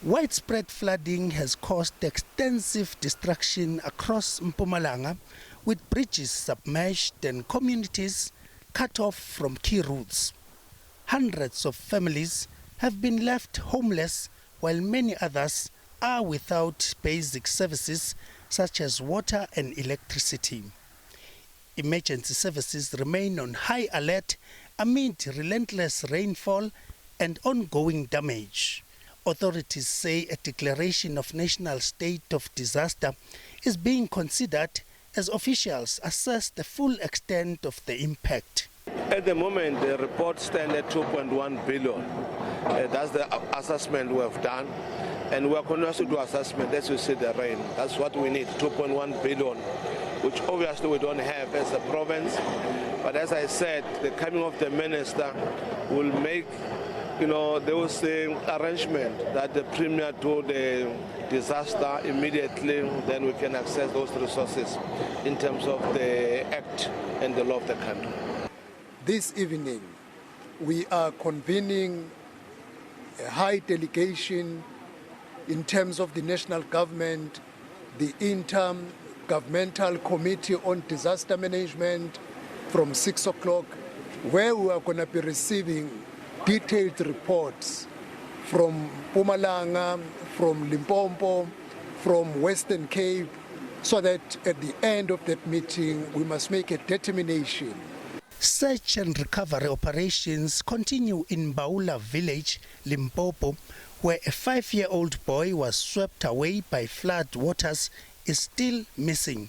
Widespread flooding has caused extensive destruction across Mpumalanga, with bridges submerged and communities cut off from key routes. Hundreds of families have been left homeless, while many others are without basic services such as water and electricity. Emergency services remain on high alert amid relentless rainfall and ongoing damage. Authorities say a declaration of national state of disaster is being considered as officials assess the full extent of the impact. At the moment, the report stands at 2.1 billion. That's the assessment we have done. And we are continuing to do assessment as we see the rain. That's what we need, 2.1 billion, which obviously we don't have as a province. But as I said, the coming of the minister will make, there was an arrangement that the Premier do the disaster immediately, then we can access those resources in terms of the act and the law of the country. This evening, we are convening a high delegation in terms of the national government, the Inter-governmental Committee on Disaster Management from 6 o'clock, where we are going to be receiving detailed reports from Mpumalanga, from Limpopo, from Western Cape, so that at the end of that meeting, we must make a determination. Search and recovery operations continue in Baula village, Limpopo, where a 5-year-old boy was swept away by flood waters, is still missing.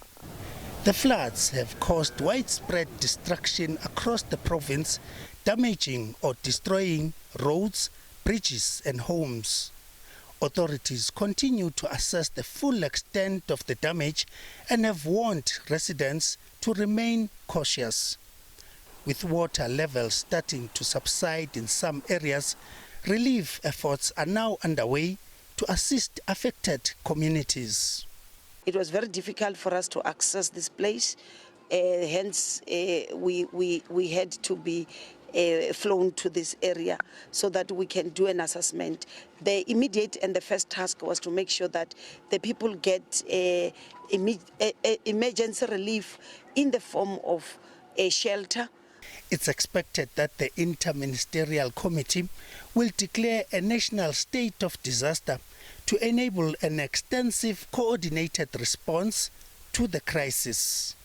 The floods have caused widespread destruction across the province, damaging or destroying roads, bridges and homes. Authorities continue to assess the full extent of the damage and have warned residents to remain cautious. With water levels starting to subside in some areas, relief efforts are now underway to assist affected communities. It was very difficult for us to access this place, hence we had to be flown to this area so that we can do an assessment. The immediate and the first task was to make sure that the people get emergency relief in the form of a shelter. It's expected that the Inter-Ministerial Committee will declare a national state of disaster to enable an extensive coordinated response to the crisis.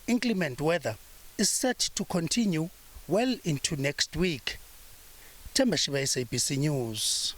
Inclement weather is set to continue well into next week. Themba Shiba, SABC News.